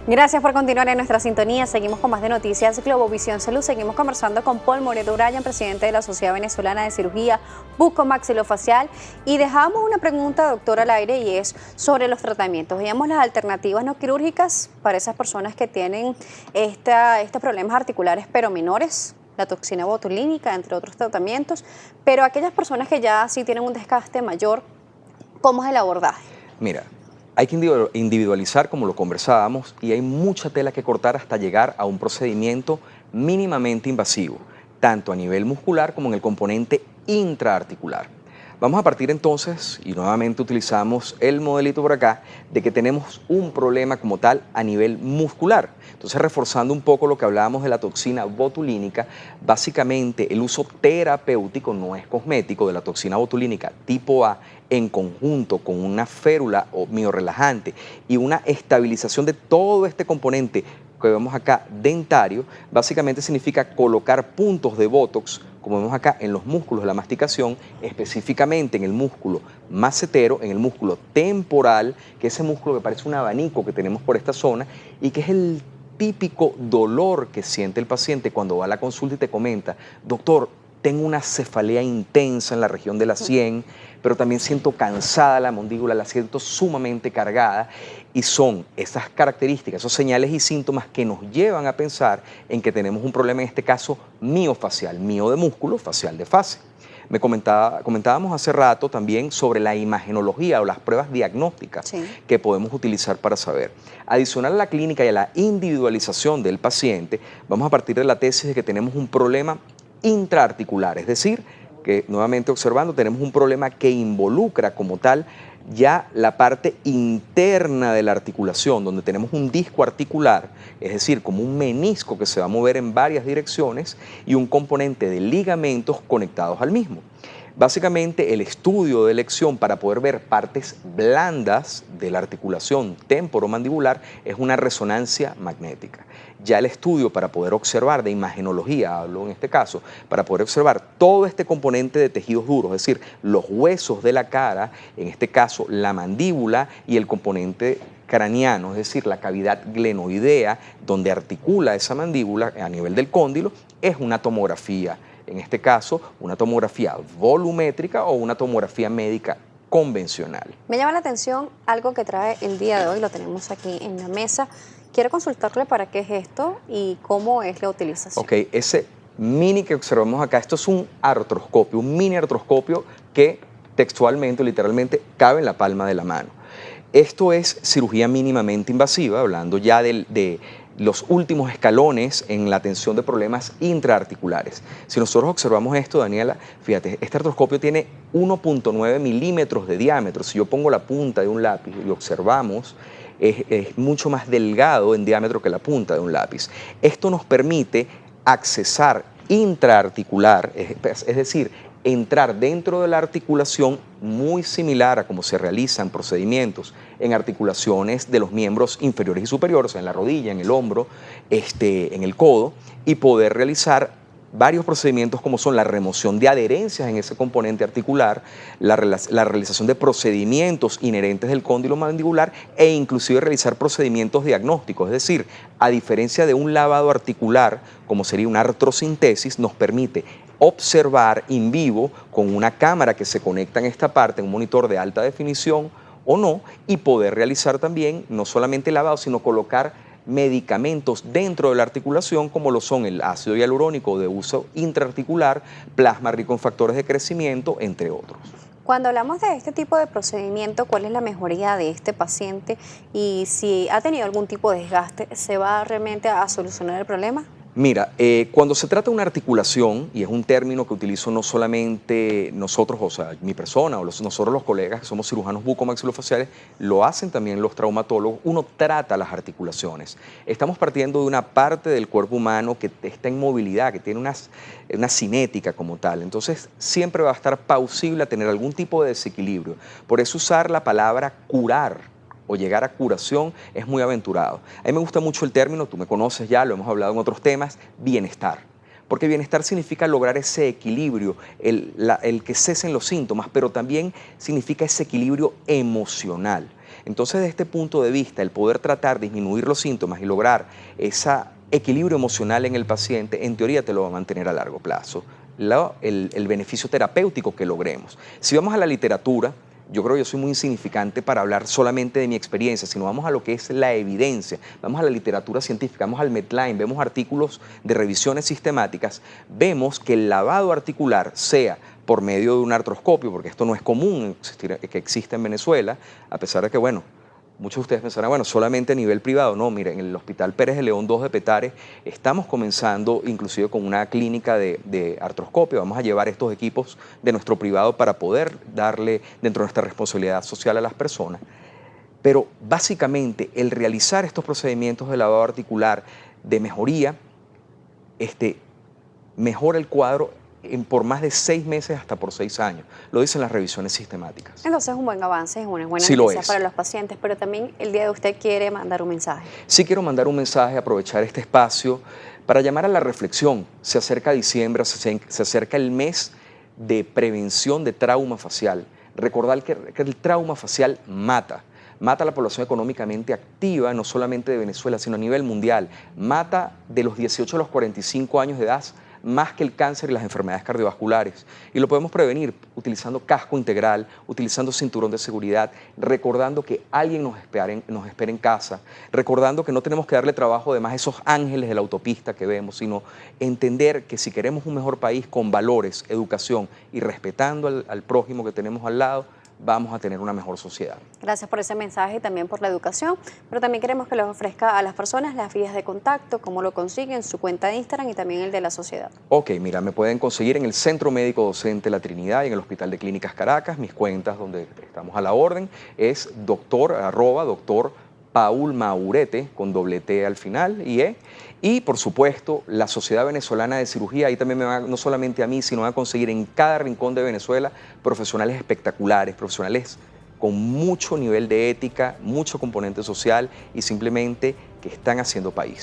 Gracias por continuar en nuestra sintonía. Seguimos con más de Noticias Globovisión Salud. Seguimos conversando con Paul Moreto Bryan, presidente de la Sociedad Venezolana de Cirugía Bucomaxilofacial. Y dejamos una pregunta, doctor, al aire, y es sobre los tratamientos. Veíamos las alternativas no quirúrgicas para esas personas que tienen estos problemas articulares pero menores, la toxina botulínica, entre otros tratamientos. Pero aquellas personas que ya sí tienen un desgaste mayor, ¿cómo es el abordaje? Mira, hay que individualizar, como lo conversábamos, y hay mucha tela que cortar hasta llegar a un procedimiento mínimamente invasivo, tanto a nivel muscular como en el componente intraarticular. Vamos a partir entonces, y nuevamente utilizamos el modelito por acá, de que tenemos un problema como tal a nivel muscular. Entonces, reforzando un poco lo que hablábamos de la toxina botulínica, básicamente el uso terapéutico, no es cosmético, de la toxina botulínica tipo A en conjunto con una férula o miorrelajante y una estabilización de todo este componente que vemos acá dentario, básicamente significa colocar puntos de Botox, como vemos acá en los músculos de la masticación, específicamente en el músculo macetero, en el músculo temporal, que es ese músculo que parece un abanico que tenemos por esta zona y que es el típico dolor que siente el paciente cuando va a la consulta y te comenta: doctor, tengo una cefalea intensa en la región de la sien, pero también siento cansada la mandíbula, la siento sumamente cargada, y son esas características, esos señales y síntomas que nos llevan a pensar en que tenemos un problema, en este caso miofacial, mio de músculo, facial de fase. Comentábamos hace rato también sobre la imagenología o las pruebas diagnósticas que podemos utilizar para saber. Adicional a la clínica y a la individualización del paciente, vamos a partir de la tesis de que tenemos un problema intraarticular, es decir, que nuevamente observando tenemos un problema que involucra como tal ya la parte interna de la articulación, donde tenemos un disco articular, es decir, como un menisco que se va a mover en varias direcciones y un componente de ligamentos conectados al mismo. Básicamente, el estudio de elección para poder ver partes blandas de la articulación temporomandibular es una resonancia magnética. Ya el estudio para poder observar de imagenología, hablo en este caso, para poder observar todo este componente de tejidos duros, es decir, los huesos de la cara, en este caso la mandíbula y el componente craneano, es decir, la cavidad glenoidea donde articula esa mandíbula a nivel del cóndilo, es una tomografía. En este caso, una tomografía volumétrica o una tomografía médica convencional. Me llama la atención algo que trae el día de hoy, lo tenemos aquí en la mesa. Quiero consultarle para qué es esto y cómo es la utilización. Ok, ese mini que observamos acá, esto es un artroscopio, un mini artroscopio que textualmente, literalmente, cabe en la palma de la mano. Esto es cirugía mínimamente invasiva, hablando ya de los últimos escalones en la atención de problemas intraarticulares. Si nosotros observamos esto, Daniela, fíjate, este artroscopio tiene 1.9 milímetros de diámetro. Si yo pongo la punta de un lápiz y observamos, es mucho más delgado en diámetro que la punta de un lápiz. Esto nos permite accesar intraarticular, es decir, entrar dentro de la articulación, muy similar a cómo se realizan procedimientos en articulaciones de los miembros inferiores y superiores, en la rodilla, en el hombro, en el codo, y poder realizar varios procedimientos como son la remoción de adherencias en ese componente articular, la realización de procedimientos inherentes del cóndilo mandibular e inclusive realizar procedimientos diagnósticos. Es decir, a diferencia de un lavado articular, como sería una artrocintesis, nos permite observar in vivo con una cámara que se conecta en esta parte, en un monitor de alta definición o no, y poder realizar también no solamente lavado, sino colocar medicamentos dentro de la articulación, como lo son el ácido hialurónico de uso intraarticular, plasma rico en factores de crecimiento, entre otros. Cuando hablamos de este tipo de procedimiento, ¿cuál es la mejoría de este paciente? Y si ha tenido algún tipo de desgaste, ¿se va realmente a solucionar el problema? Mira, cuando se trata de una articulación, y es un término que utilizo no solamente nosotros, o sea, mi persona o nosotros los colegas que somos cirujanos bucomaxilofaciales, lo hacen también los traumatólogos, uno trata las articulaciones. Estamos partiendo de una parte del cuerpo humano que está en movilidad, que tiene una cinética como tal. Entonces, siempre va a estar plausible a tener algún tipo de desequilibrio. Por eso usar la palabra curar o llegar a curación es muy aventurado. A mí me gusta mucho el término, tú me conoces ya, lo hemos hablado en otros temas, bienestar. Porque bienestar significa lograr ese equilibrio, el que cesen los síntomas, pero también significa ese equilibrio emocional. Entonces, desde este punto de vista, el poder tratar de disminuir los síntomas y lograr ese equilibrio emocional en el paciente, en teoría te lo va a mantener a largo plazo, el beneficio terapéutico que logremos. Si vamos a la literatura, yo creo que yo soy muy insignificante para hablar solamente de mi experiencia, sino vamos a lo que es la evidencia, vamos a la literatura científica, vamos al Medline, vemos artículos de revisiones sistemáticas, vemos que el lavado articular, sea por medio de un artroscopio, porque esto no es común que exista en Venezuela, a pesar de que, bueno, muchos de ustedes pensarán, bueno, solamente a nivel privado. No, miren, en el Hospital Pérez de León 2 de Petare estamos comenzando inclusive con una clínica de artroscopio. Vamos a llevar estos equipos de nuestro privado para poder darle dentro de nuestra responsabilidad social a las personas. Pero básicamente el realizar estos procedimientos de lavado articular de mejoría, mejora el cuadro por más de 6 meses hasta por 6 años. Lo dicen las revisiones sistemáticas. Entonces es un buen avance, es una buena Sí noticia lo es. para los pacientes, pero también el día de usted quiere mandar un mensaje. Sí quiero mandar un mensaje, aprovechar este espacio para llamar a la reflexión. Se acerca diciembre, se acerca el mes de prevención de trauma facial. Recordar que el trauma facial mata a la población económicamente activa, no solamente de Venezuela, sino a nivel mundial. Mata de los 18 a los 45 años de edad, más que el cáncer y las enfermedades cardiovasculares. Y lo podemos prevenir utilizando casco integral, utilizando cinturón de seguridad, recordando que alguien nos espera en casa, recordando que no tenemos que darle trabajo además a esos ángeles de la autopista que vemos, sino entender que si queremos un mejor país con valores, educación y respetando al prójimo que tenemos al lado, vamos a tener una mejor sociedad. Gracias por ese mensaje y también por la educación, pero también queremos que les ofrezca a las personas las vías de contacto, cómo lo consiguen, su cuenta de Instagram y también el de la sociedad. Ok, mira, me pueden conseguir en el Centro Médico Docente La Trinidad y en el Hospital de Clínicas Caracas. Mis cuentas donde estamos a la orden es doctor Paul Maurete, con doble T al final y E. Y, por supuesto, la Sociedad Venezolana de Cirugía. Ahí también no solamente a mí, sino van a conseguir en cada rincón de Venezuela profesionales espectaculares, profesionales con mucho nivel de ética, mucho componente social y simplemente que están haciendo país.